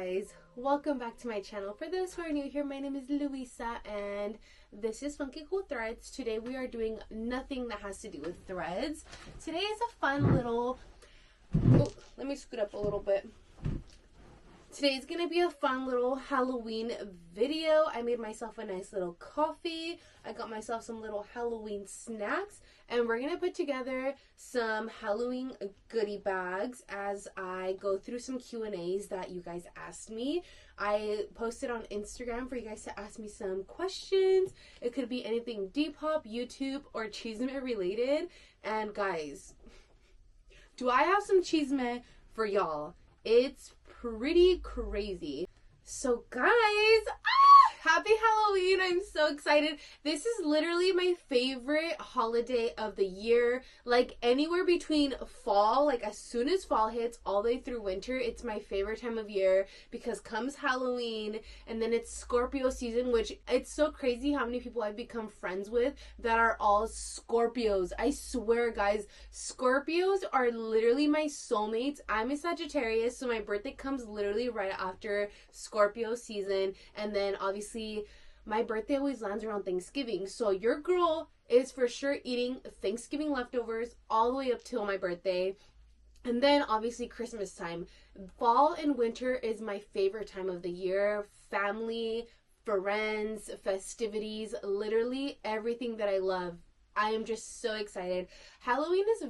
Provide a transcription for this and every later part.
guys, welcome back to my channel. For those who are new here, my name is Luisa and this is FunkyKoolThreads. Today we are doing nothing that has to do with threads. Today is a fun little, let me scoot up a little bit. Today's gonna be a fun little Halloween video. I made myself a nice little coffee. I got myself some little Halloween snacks, and we're gonna put together some Halloween goodie bags as I go through some Q&As that you guys asked me. I posted on Instagram for you guys to ask me some questions. It could be anything Depop, YouTube, or Chisme related. And guys, do I have some Chisme for y'all? It's pretty crazy. So guys, happy Halloween. I'm so excited. This is literally my favorite holiday of the year. Like anywhere between fall, like as soon as fall hits all the way through winter, it's my favorite time of year because comes Halloween and then it's Scorpio season, which it's so crazy how many people I've become friends with that are all Scorpios. I swear guys, Scorpios are literally my soulmates. I'm a Sagittarius, so my birthday comes literally right after Scorpio season, and then obviously my birthday always lands around Thanksgiving, so your girl is for sure eating Thanksgiving leftovers all the way up till my birthday. And then obviously Christmas time. Fall and winter is my favorite time of the year. Family, friends, festivities, literally everything that I love. I am just so excited. Halloween is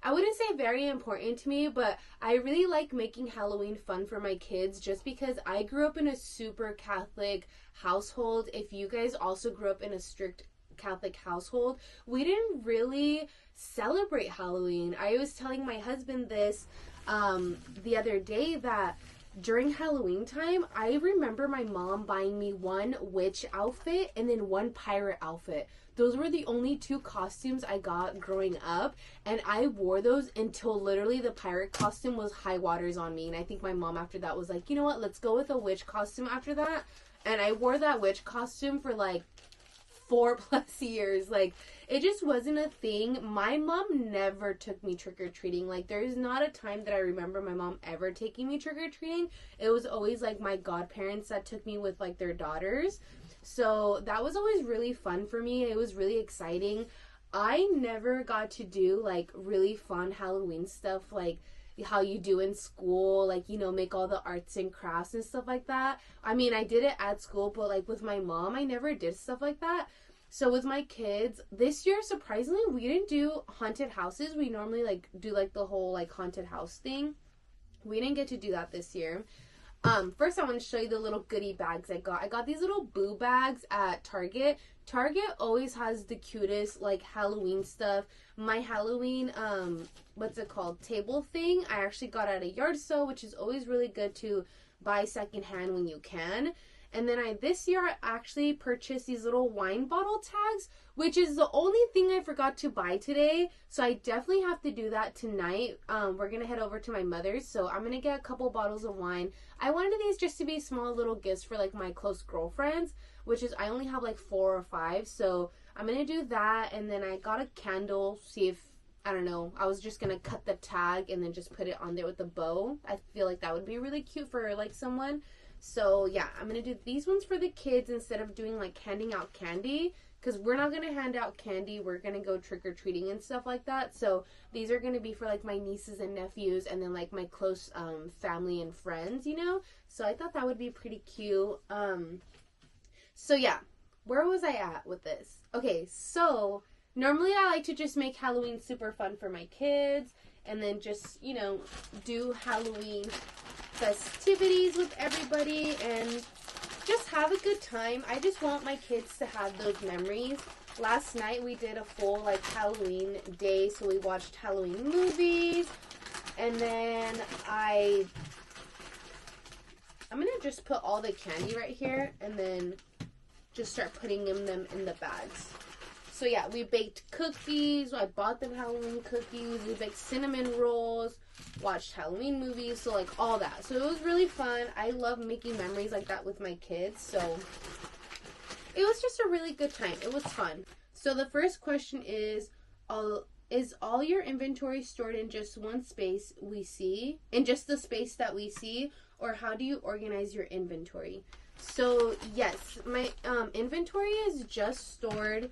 I wouldn't say very important to me, but I really like making Halloween fun for my kids just because I grew up in a super Catholic household. If you guys also grew up in a strict Catholic household, we didn't really celebrate Halloween. I was telling my husband this the other day that during Halloween time, I remember my mom buying me one witch outfit and then one pirate outfit. Those were the only two costumes I got growing up, and I wore those until literally the pirate costume was high waters on me. And I think my mom after that was like, you know what, let's go with a witch costume after that. And I wore that witch costume for like 4+ years. Like, it just wasn't a thing. My mom never took me trick-or-treating. Like, there's not a time that I remember my mom ever taking me trick-or-treating. It was always like my godparents that took me with like their daughters. So that was always really fun for me. It was really exciting. I never got to do like really fun Halloween stuff like how you do in school, like, you know, make all the arts and crafts and stuff like that. I mean, I did it at school, but like with my mom, I never did stuff like that. So with my kids, this year, surprisingly, we didn't do haunted houses. We normally like do like the whole like haunted house thing. We didn't get to do that this year. First I want to show you the little goodie bags I got. I got these little boo bags at Target. Target always has the cutest like Halloween stuff. My Halloween, what's it called, table thing, I actually got at a yard sale, which is always really good to buy secondhand when you can. And then this year I actually purchased these little wine bottle tags, which is the only thing I forgot to buy today. So I definitely have to do that tonight. We're going to head over to my mother's. So I'm going to get a couple bottles of wine. I wanted these just to be small little gifts for like my close girlfriends, which is I only have like 4 or 5. So I'm going to do that. And then I got a candle, see if, I don't know, I was just going to cut the tag and then just put it on there with a bow. I feel like that would be really cute for like someone. So yeah, I'm going to do these ones for the kids instead of doing like handing out candy, because we're not going to hand out candy. We're going to go trick-or-treating and stuff like that. So these are going to be for like my nieces and nephews and then like my close family and friends, you know. So I thought that would be pretty cute. So yeah, where was I at with this? Okay, so normally I like to just make Halloween super fun for my kids and then just, you know, do Halloween festivities with everybody and just have a good time. I just want my kids to have those memories. Last night we did a full like Halloween day, so we watched Halloween movies, and then I'm gonna just put all the candy right here and then just start putting them in the bags. So yeah, we baked cookies. I bought them Halloween cookies. We baked cinnamon rolls, watched Halloween movies, so like all that. So it was really fun. I love making memories like that with my kids. So it was just a really good time. It was fun. So the first question is all your inventory stored in just one space we see, in just the space that we see, or how do you organize your inventory? So yes, my inventory is just stored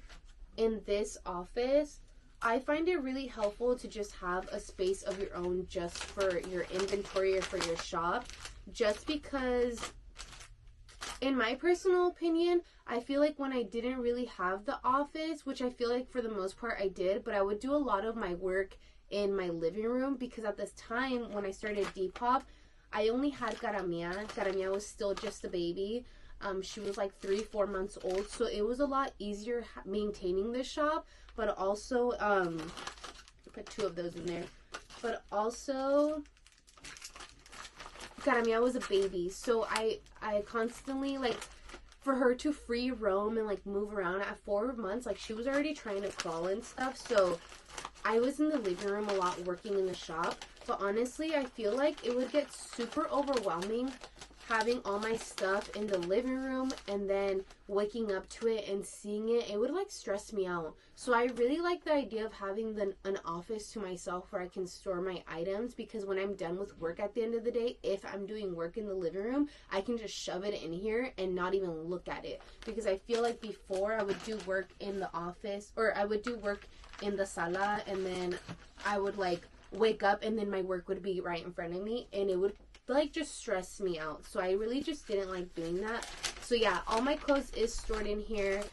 in this office. I find it really helpful to just have a space of your own just for your inventory or for your shop, just because in my personal opinion, I feel like when I didn't really have the office, which I feel like for the most part I did, but I would do a lot of my work in my living room, because at this time when I started Depop, I only had Caramia. Caramia was still just a baby. She was like 3-4 months old, so it was a lot easier maintaining the shop, but also put 2 of those in there, but also Caramia was a baby, so I constantly, like, for her to free roam and like move around at 4 months, like she was already trying to crawl and stuff, so I was in the living room a lot working in the shop. But honestly, I feel like it would get super overwhelming having all my stuff in the living room and then waking up to it and seeing it. It would like stress me out. So I really like the idea of having an office to myself where I can store my items, because when I'm done with work at the end of the day, if I'm doing work in the living room, I can just shove it in here and not even look at it. Because I feel like before I would do work in the office, or I would do work in the sala, and then I would like wake up and then my work would be right in front of me, and it would like just stress me out. So I really just didn't like doing that. So yeah, all my clothes is stored in here.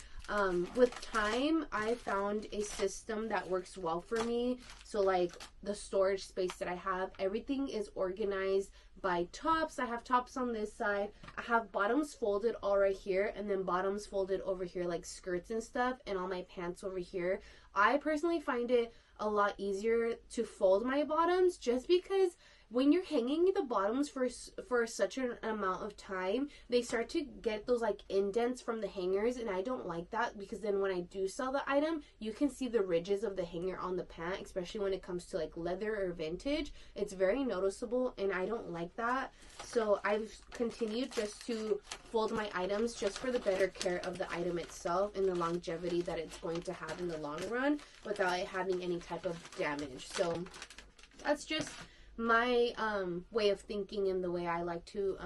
With time, I found a system that works well for me. So like the storage space that I have, everything is organized by tops. I have tops on this side. I have bottoms folded all right here, and then bottoms folded over here like skirts and stuff, and all my pants over here. I personally find it a lot easier to fold my bottoms, just because when you're hanging the bottoms for such an amount of time, they start to get those like indents from the hangers, and I don't like that, because then when I do sell the item, you can see the ridges of the hanger on the pant, especially when it comes to like leather or vintage. It's very noticeable, and I don't like that. So I've continued just to fold my items just for the better care of the item itself and the longevity that it's going to have in the long run without it having any type of damage. So that's just my way of thinking and the way I like to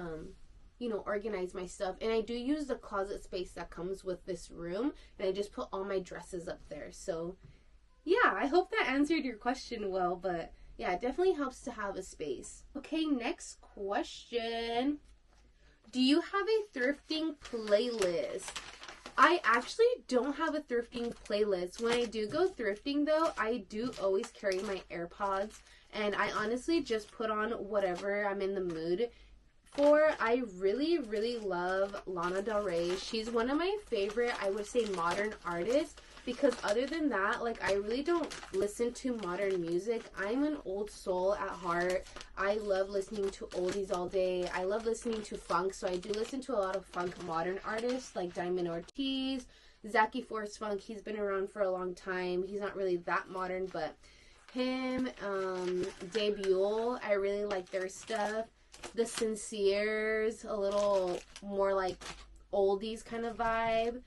you know, organize my stuff. And I do use the closet space that comes with this room, and I just put all my dresses up there. So yeah, I hope that answered your question well, but yeah, it definitely helps to have a space. Okay, next question. Do you have a thrifting playlist? I actually don't have a thrifting playlist. When I do go thrifting though, I do always carry my AirPods, and I honestly just put on whatever I'm in the mood for. I really, really love Lana Del Rey. She's one of my favorite, I would say, modern artists, because other than that, like, I really don't listen to modern music. I'm an old soul at heart. I love listening to oldies all day. I love listening to funk, so I do listen to a lot of funk modern artists like Diamond Ortiz, Zachy Force Funk. He's been around for a long time. He's not really that modern, but him, Debut, I really like their stuff. The Sinceres, a little more like oldies kind of vibe.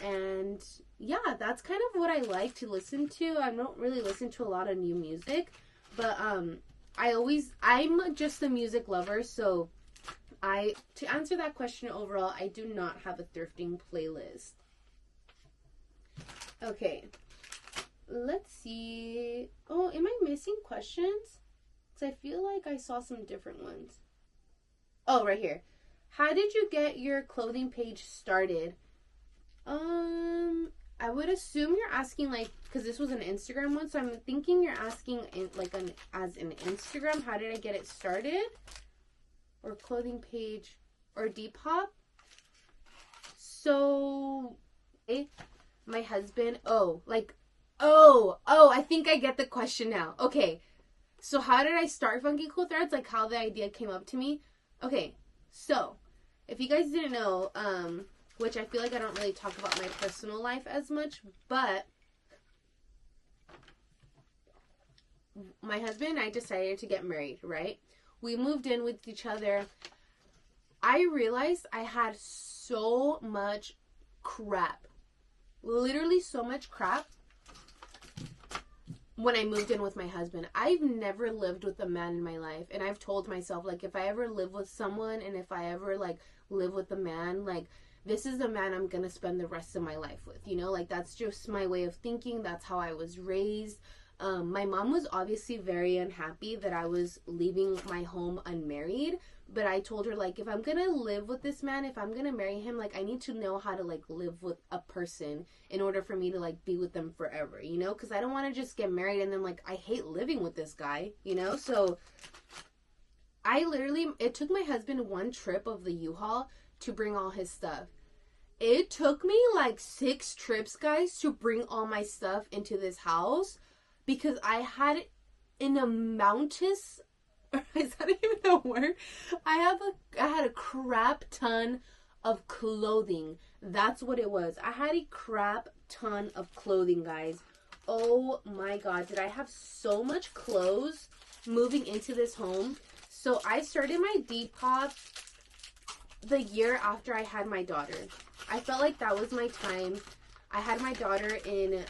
And yeah, that's kind of what I like to listen to. I don't really listen to a lot of new music, but I'm just a music lover. So to answer that question overall, I do not have a thrifting playlist. Okay, let's see. Oh, am I missing questions? Because I feel like I saw some different ones. Oh, right here. How did you get your clothing page started? I would assume you're asking, like, because this was an Instagram one, so I'm thinking you're asking as an Instagram, how did I get it started? Or clothing page, or Depop. So, my husband, I think I get the question now. Okay, so how did I start FunkyKoolThreads? Like, how the idea came up to me? Okay, so, if you guys didn't know, which I feel like I don't really talk about my personal life as much, but my husband and I decided to get married, right? We moved in with each other. I realized I had so much crap. Literally so much crap. when I moved in with my husband. I've never lived with a man in my life, and I've told myself, like, if I ever live with someone, and if I ever, like, live with a man, like, this is the man I'm gonna spend the rest of my life with, you know? Like, that's just my way of thinking. That's how I was raised. My mom was obviously very unhappy that I was leaving my home unmarried, but I told her, like, if I'm gonna live with this man, if I'm gonna marry him, like, I need to know how to, like, live with a person in order for me to, like, be with them forever, you know? Because I don't want to just get married and then, like, I hate living with this guy, you know? So I literally, it took my husband one trip of the U-Haul to bring all his stuff. It took me, like, 6 trips, guys, to bring all my stuff into this house, because I had an amountus, is that even a word? I had a crap ton of clothing. That's what it was. I had a crap ton of clothing, guys. Oh my god, did I have so much clothes moving into this home? So I started my Depop the year after I had my daughter. I felt like that was my time. I had my daughter in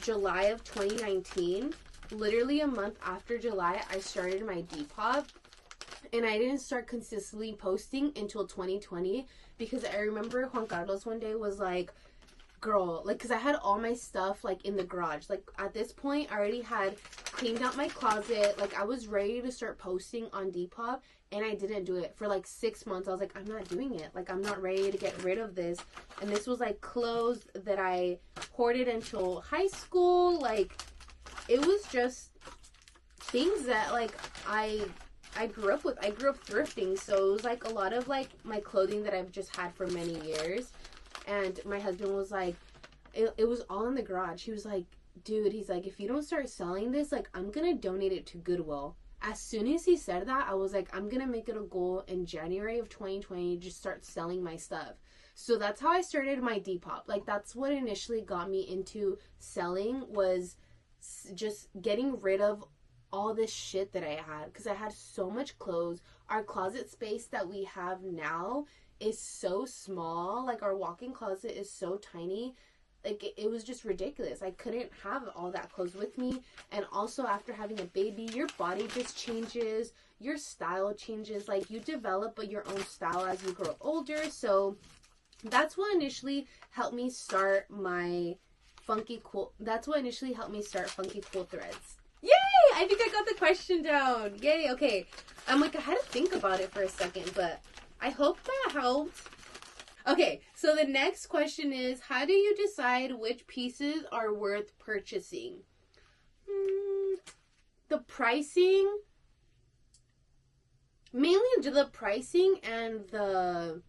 July of 2019. Literally a month after July, I started my Depop, and I didn't start consistently posting until 2020, because I remember Juan Carlos one day was like, girl, like, because I had all my stuff, like, in the garage. Like, at this point, I already had cleaned out my closet. Like, I was ready to start posting on Depop, and I didn't do it for, like, 6 months. I was like, I'm not doing it. Like, I'm not ready to get rid of this. And this was, like, clothes that I hoarded until high school. Like, it was just things that, like, I grew up with. I grew up thrifting, so it was, like, a lot of, like, my clothing that I've just had for many years. And my husband was like, it was all in the garage. He was like, dude, he's like, if you don't start selling this, like, I'm gonna donate it to Goodwill. As soon as he said that, I was like, I'm gonna make it a goal in January of 2020 to just start selling my stuff. So that's how I started my Depop. Like, that's what initially got me into selling, was just getting rid of all this shit that I had, because I had so much clothes. Our closet space that we have now is so small. Like, our walk-in closet is so tiny. Like, it was just ridiculous. I couldn't have all that clothes with me. And also, after having a baby, your body just changes, your style changes. Like, you develop your own style as you grow older. So that's what initially helped me start my FunkyKoolThreads. Yay! I think I got the question down. Yay, okay. I'm like, I had to think about it for a second, but I hope that helped. Okay, so the next question is, how do you decide which pieces are worth purchasing? The pricing. Mainly the pricing and the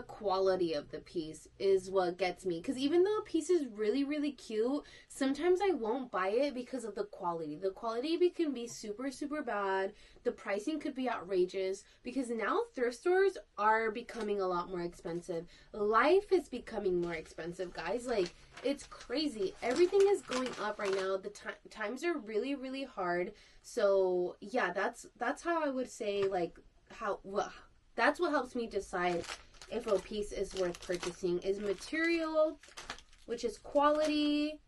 quality of the piece is what gets me. Because even though a piece is really, really cute, sometimes I won't buy it because of the quality. The quality can be super, super bad. The pricing could be outrageous, because now thrift stores are becoming a lot more expensive. Life is becoming more expensive, guys. Like, it's crazy. Everything is going up right now. The times are really, really hard. So yeah, that's how I would say, like, that's what helps me decide if a piece is worth purchasing, is material, which is quality,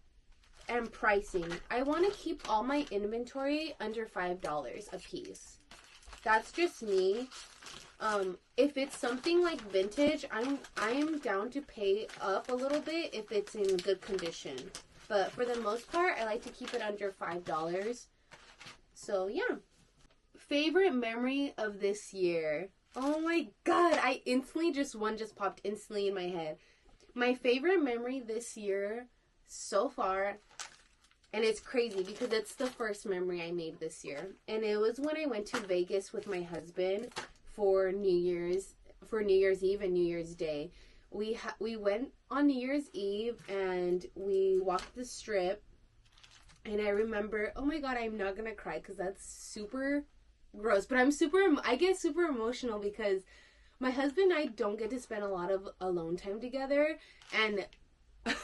and pricing. I want to keep all my inventory under $5 a piece. That's just me. If it's something like vintage, I'm down to pay up a little bit if it's in good condition. But for the most part, I like to keep it under $5. So yeah. Favorite memory of this year. Oh my god, one just popped instantly in my head. My favorite memory this year so far, and it's crazy because it's the first memory I made this year, and it was when I went to Vegas with my husband for New Year's Eve and New Year's Day. We went on New Year's Eve and we walked the strip, and I remember, oh my god, I'm not gonna cry because that's super gross, but I get super emotional because my husband and I don't get to spend a lot of alone time together, and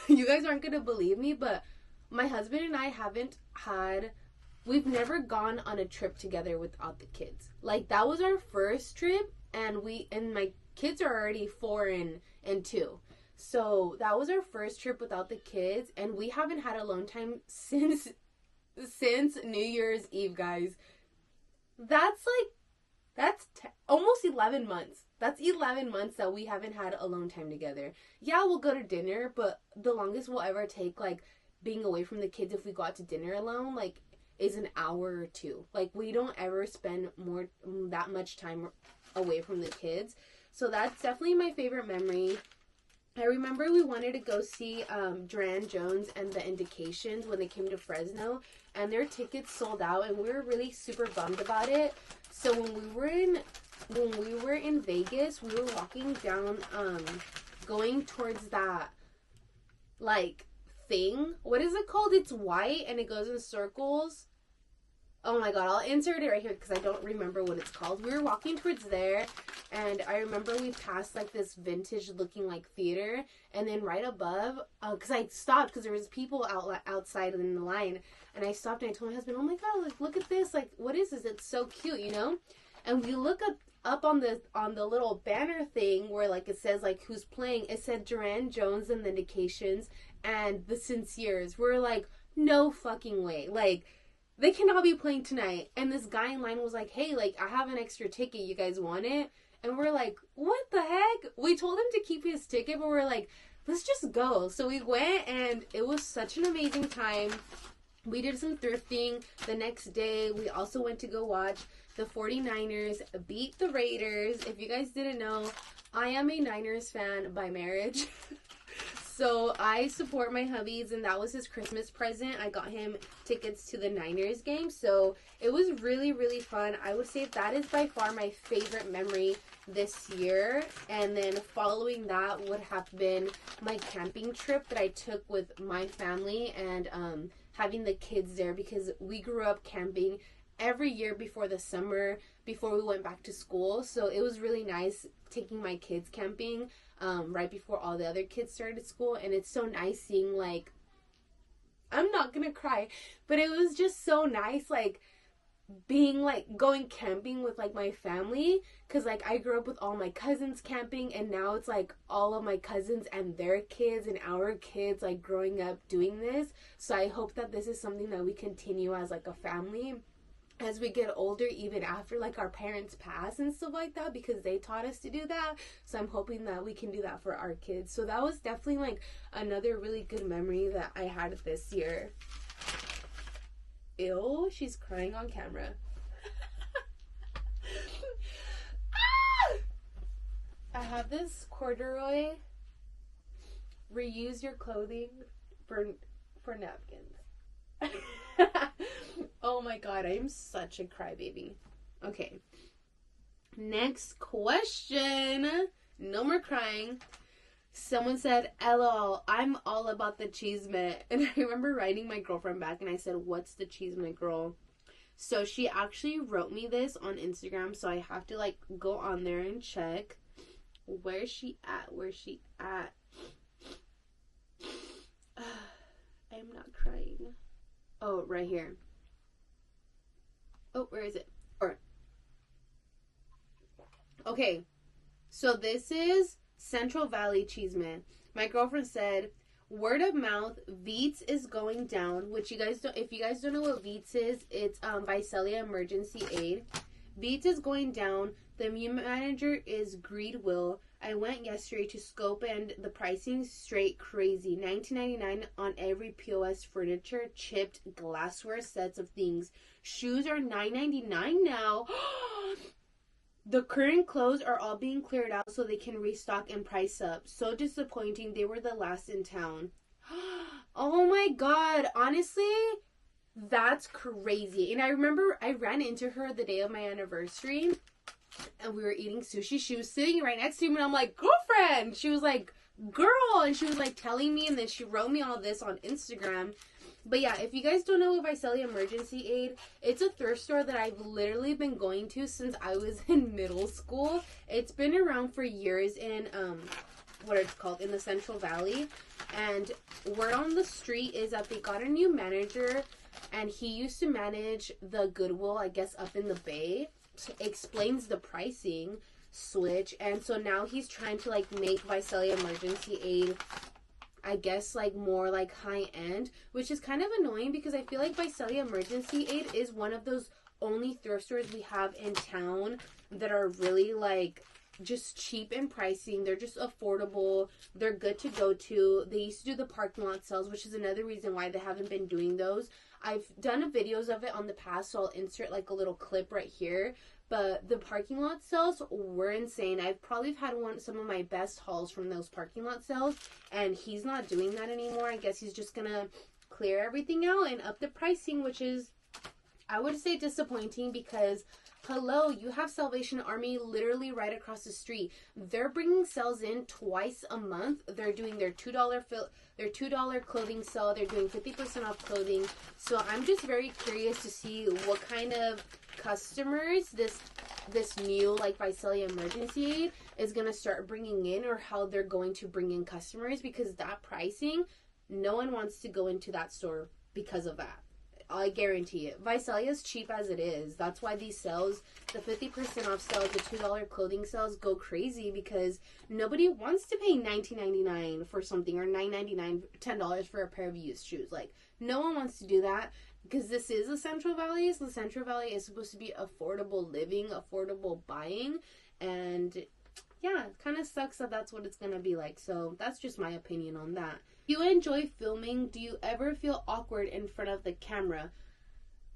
you guys aren't gonna believe me, but my husband and I we've never gone on a trip together without the kids. Like, that was our first trip, and my kids are already 4 and 2. So that was our first trip without the kids, and we haven't had alone time since since New Year's Eve, guys. That's almost 11 months. That's 11 months that we haven't had alone time together. Yeah, we'll go to dinner, but the longest we'll ever take, like, being away from the kids if we go out to dinner alone, like, is an hour or two. Like, we don't ever spend that much time away from the kids. So that's definitely my favorite memory. I remember we wanted to go see Duran Jones and the Indications when they came to Fresno, and their tickets sold out, and we were really super bummed about it. So when we were in Vegas, we were walking down, going towards that, like, thing. What is it called? It's white and it goes in circles. Oh my god, I'll insert it right here because I don't remember what it's called. We were walking towards there, and I remember we passed, like, this vintage looking, like, theater, and then right above, because I stopped because there was people outside in the line, and I stopped and I told my husband, oh my god, like, look at this, like, what is this? It's so cute, you know? And we look up on the little banner thing where, like, it says, like, who's playing. It said Duran Jones and the Indications and the Sinceres. We're like, no fucking way. Like, they cannot be playing tonight. And this guy in line was like, hey, like, I have an extra ticket. You guys want it? And we're like, what the heck? We told him to keep his ticket, but we're like, let's just go. So we went, and it was such an amazing time. We did some thrifting the next day. We also went to go watch the 49ers beat the Raiders. If you guys didn't know, I am a Niners fan by marriage. So I support my hubbies, and that was his Christmas present. I got him tickets to the Niners game. So it was really, really fun. I would say that is by far my favorite memory this year. And then following that would have been my camping trip that I took with my family, and having the kids there, because we grew up camping every year before the summer, before we went back to school. So it was really nice taking my kids camping right before all the other kids started school. And it's so nice seeing, like, I'm not gonna cry, but it was just so nice, like, being, like, going camping with, like, my family, because, like, I grew up with all my cousins camping, and now it's, like, all of my cousins and their kids and our kids, like, growing up doing this. So I hope that this is something that we continue as, like, a family as we get older, even after, like, our parents pass and stuff like that, because they taught us to do that. So I'm hoping that we can do that for our kids. So that was definitely, like, another really good memory that I had this year. Ew, she's crying on camera. I have this corduroy reuse your clothing for napkins. Oh my god, I am such a crybaby. Okay. Next question. No more crying. Someone said, LOL, I'm all about the chisme. And I remember writing my girlfriend back, and I said, what's the chisme, girl? So she actually wrote me this on Instagram, so I have to, like, go on there and check. Where's she at? Where's she at? I'm not crying. Oh, right here. Oh, where is it? Okay, so this is Central Valley Chisme. My girlfriend said, word of mouth, Veets is going down, which if you guys don't know what Veets is, it's Visalia Emergency Aid. Veets is going down. The new manager is Greed Will. I went yesterday to scope, and the pricing's straight crazy. $19.99 on every POS furniture, chipped glassware sets of things. Shoes are $9.99 now. The current clothes are all being cleared out so they can restock and price up. So disappointing. They were the last in town. Oh my god. Honestly, that's crazy. And I remember I ran into her the day of my anniversary, and we were eating sushi. She was sitting right next to me, and I'm like, girlfriend. She was like, girl. And she was, like, telling me, and then she wrote me all this on Instagram. But yeah, if you guys don't know what Visalia Emergency Aid, it's a thrift store that I've literally been going to since I was in middle school. It's been around for years in, what it's called, in the Central Valley. And word on the street is that they got a new manager, and he used to manage the Goodwill, I guess, up in the Bay. Explains the pricing switch, and so now he's trying to, like, make Visalia Emergency Aid I guess like more like high end, which is kind of annoying because I feel like Visalia Emergency Aid is one of those only thrift stores we have in town that are really like just cheap in pricing. They're just affordable. They're good to go to. They used to do the parking lot sales, which is another reason why they haven't been doing those. I've done videos of it on the past, so I'll insert like a little clip right here. But the parking lot sales were insane. I've probably had some of my best hauls from those parking lot sales, and he's not doing that anymore. I guess he's just gonna clear everything out and up the pricing, which is, I would say, disappointing because, hello, you have Salvation Army literally right across the street. They're bringing sales in twice a month. They're doing their $2 clothing sale. They're doing 50% off clothing. So I'm just very curious to see what kind of customers this new like Visalia Emergency Aid is going to start bringing in, or how they're going to bring in customers, because that pricing, no one wants to go into that store because of that. I guarantee it. Visalia is cheap as it is. That's why these sales, the 50% off sales, the $2 clothing sales go crazy, because nobody wants to pay $19.99 for something, or $9.99, $10 for a pair of used shoes. Like, no one wants to do that, because this is the Central Valley. So the Central Valley is supposed to be affordable living, affordable buying, and yeah, it kind of sucks that that's what it's going to be like. So that's just my opinion on that. You enjoy filming? Do you ever feel awkward in front of the camera?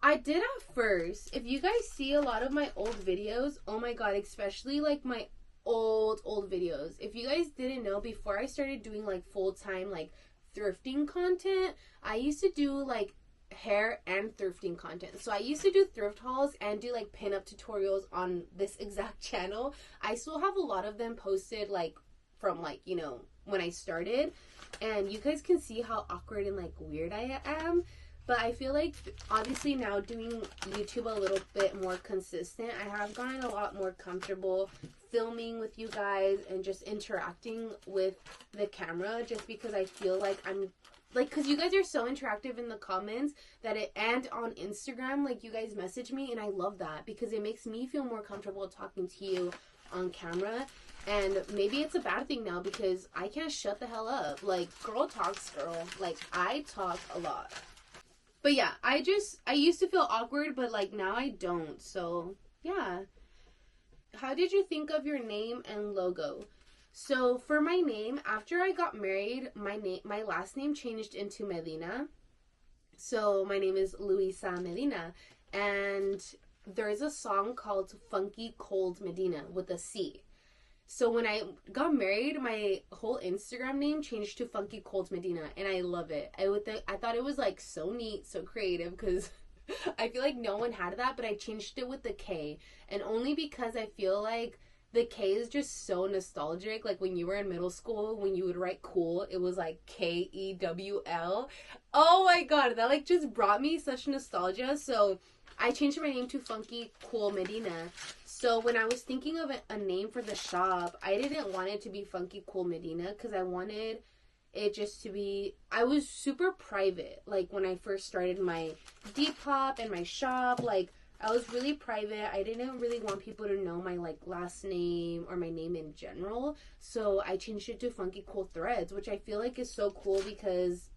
I did at first. If you guys see a lot of my old videos, oh my god, especially like my old videos. If you guys didn't know, before I started doing like full-time like thrifting content, I used to do like hair and thrifting content. So I used to do thrift hauls and do like pinup tutorials on this exact channel. I still have a lot of them posted like from like, you know, when I started, and you guys can see how awkward and like weird I am. But I feel like obviously now doing YouTube a little bit more consistent, I have gotten a lot more comfortable filming with you guys and just interacting with the camera, just because I feel like I'm like, because you guys are so interactive in the comments and on Instagram, like you guys message me, and I love that because it makes me feel more comfortable talking to you on camera. And maybe it's a bad thing now because I can't shut the hell up. Like, girl talks, girl. Like, I talk a lot. But yeah, I used to feel awkward, but like now I don't. So yeah. How did you think of your name and logo? So for my name, after I got married, my last name changed into Medina. So my name is Luisa Medina, and there's a song called Funky Cold Medina with a C. So when I got married, my whole Instagram name changed to Funky Cold Medina, and I love it. I thought it was like so neat, so creative, because I feel like no one had that, but I changed it with the K, and only because I feel like the K is just so nostalgic. Like when you were in middle school, when you would write cool, it was like Kewl. Oh my god, that like just brought me such nostalgia. So I changed my name to Funky Cool Medina. So when I was thinking of a name for the shop, I didn't want it to be Funky Cool Medina because I wanted it just to be, I was super private. Like when I first started my Depop and my shop, like I was really private. I didn't really want people to know my like last name or my name in general. So I changed it to FunkyKoolThreads, which I feel like is so cool because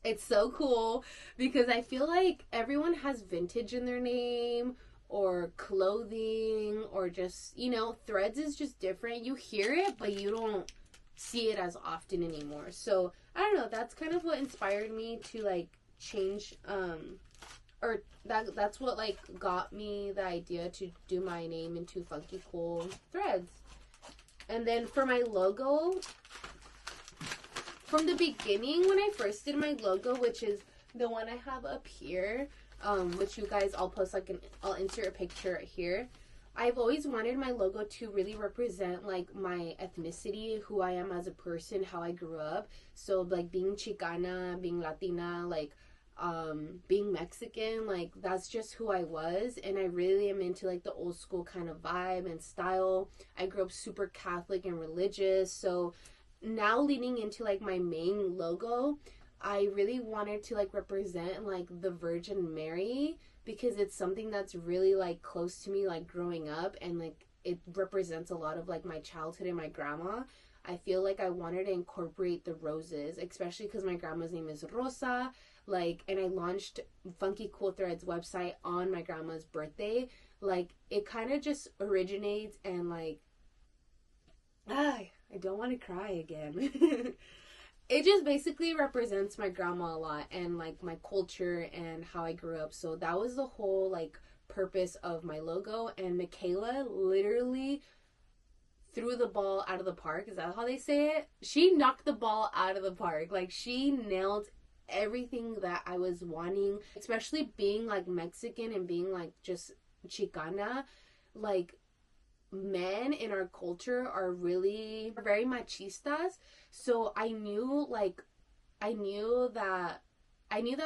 it's so cool because I feel like everyone has vintage in their name or clothing or just, you know, threads is just different. You hear it, but you don't see it as often anymore. So I don't know, that's kind of what inspired me to like change, or that's what like got me the idea to do my name into FunkyKoolThreads. And then for my logo, from the beginning when I first did my logo, which is the one I have up here, which you guys, I'll insert a picture right here. I've always wanted my logo to really represent like my ethnicity, who I am as a person, how I grew up. So like being Chicana, being Latina, like being Mexican, like that's just who I was. And I really am into like the old school kind of vibe and style. I grew up super Catholic and religious. So now leading into like my main logo, I really wanted to like represent like the Virgin Mary, because it's something that's really like close to me, like growing up, and like it represents a lot of like my childhood and my grandma. I feel like I wanted to incorporate the roses, especially because my grandma's name is Rosa. Like, and I launched FunkyKoolThreads website on my grandma's birthday. Like, it kind of just originates and like, I don't want to cry again. It just basically represents my grandma a lot and like my culture and how I grew up. So that was the whole like purpose of my logo. And Michaela literally threw the ball out of the park. Is that how they say it? She knocked the ball out of the park. Like, she nailed everything that I was wanting, especially being like Mexican and being like just Chicana. Like, men in our culture are really very machistas. So I knew that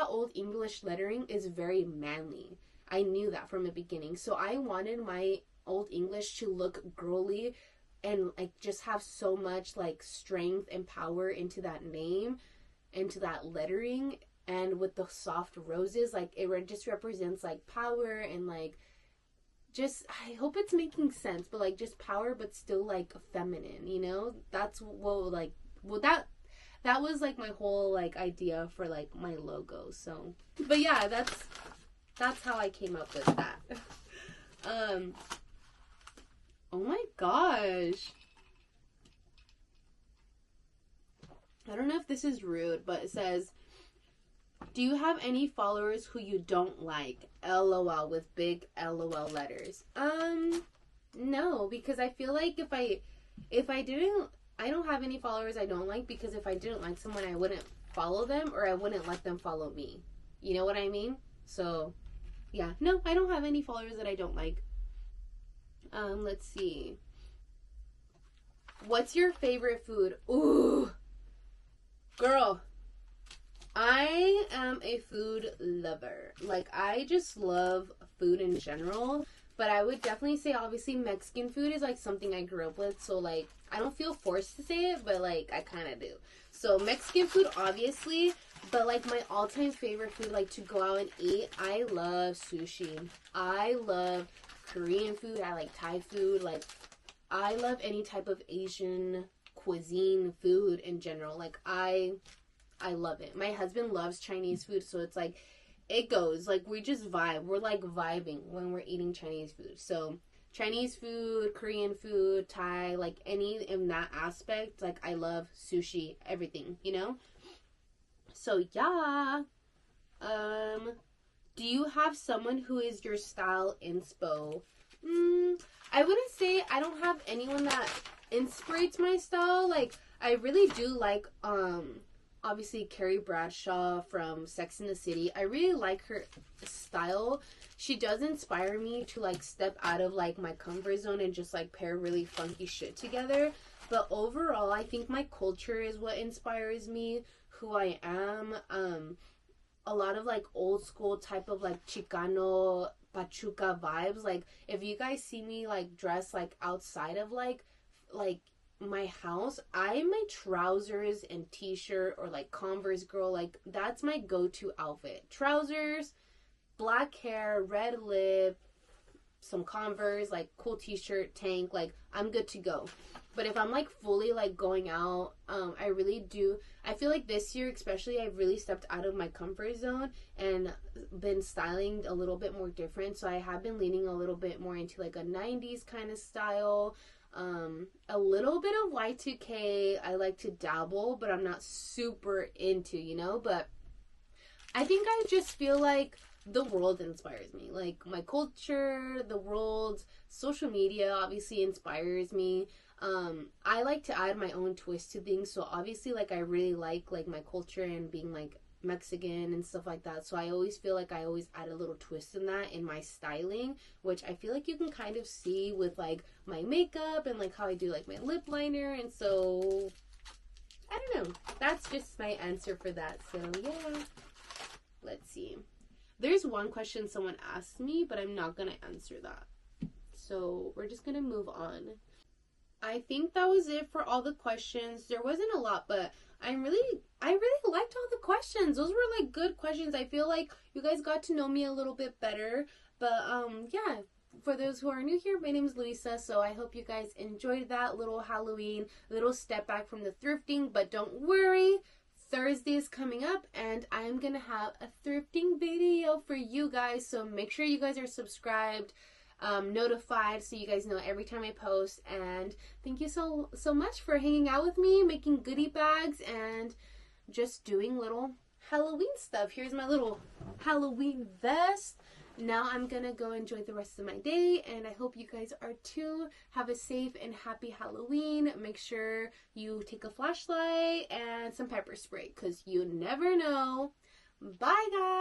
Old English lettering is very manly. I knew that from the beginning. So I wanted my Old English to look girly and like just have so much like strength and power into that name, into that lettering. And with the soft roses, like it just represents like power and like just, I hope it's making sense, but like just power but still like feminine, you know? That's what like, well, that was like my whole like idea for like my logo. So, but yeah, that's how I came up with that. Oh my gosh. I don't know if this is rude, but it says, do you have any followers who you don't like? LOL, with big LOL letters. No, because I feel like I don't have any followers I don't like, because if I didn't like someone, I wouldn't follow them, or I wouldn't let them follow me. You know what I mean? So, yeah. No, I don't have any followers that I don't like. Let's see. What's your favorite food? Ooh. Girl. I am a food lover. Like, I just love food in general. But I would definitely say, obviously, Mexican food is, like, something I grew up with. So, like, I don't feel forced to say it, but, like, I kind of do. So, Mexican food, obviously. But, like, my all-time favorite food, like, to go out and eat, I love sushi. I love Korean food. I like Thai food. Like, I love any type of Asian cuisine food in general. Like, I love it. My husband loves Chinese food, so it's like, it goes. Like, we just vibe. We're, like, vibing when we're eating Chinese food. So, Chinese food, Korean food, Thai, like, any in that aspect, like, I love sushi, everything, you know? So, yeah. Do you have someone who is your style inspo? I wouldn't say I don't have anyone that inspirates my style. Like, I really do like, obviously Carrie Bradshaw from Sex and the City. I really like her style. She does inspire me to like step out of like my comfort zone and just like pair really funky shit together. But overall, I think my culture is what inspires me, who I am. A lot of like old school type of like Chicano Pachuca vibes. Like, if you guys see me like dress like outside of like my house, I'm a trousers and t-shirt or like Converse girl. Like, that's my go-to outfit. Trousers, black hair, red lip, some Converse, like cool t-shirt, tank, like I'm good to go. But if I'm like fully like going out, I really do, I feel like this year especially, I've really stepped out of my comfort zone and been styling a little bit more different. So I have been leaning a little bit more into like a 90s kind of style. A little bit of Y2K I like to dabble, but I'm not super into, you know? But I think I just feel like the world inspires me. Like, my culture, the world, social media obviously inspires me. I like to add my own twist to things. So obviously, like, I really like my culture and being like Mexican and stuff like that. So I always feel like I always add a little twist in that in my styling, which I feel like you can kind of see with like my makeup and like how I do like my lip liner. And so I don't know, that's just my answer for that. So yeah, let's see. There's one question someone asked me, but I'm not gonna answer that, so we're just gonna move on. I think that was it for all the questions. There wasn't a lot, but I really liked all the questions. Those were like good questions. I feel like you guys got to know me a little bit better. But yeah, for those who are new here, my name is Luisa, so I hope you guys enjoyed that little Halloween, little step back from the thrifting. But don't worry, Thursday is coming up and I'm gonna have a thrifting video for you guys, so make sure you guys are subscribed, notified, so you guys know every time I post. And thank you so much for hanging out with me, making goodie bags and just doing little Halloween stuff. Here's my little Halloween vest. Now I'm gonna go enjoy the rest of my day, and I hope you guys are too. Have a safe and happy Halloween. Make sure you take a flashlight and some pepper spray, because you never know. Bye guys.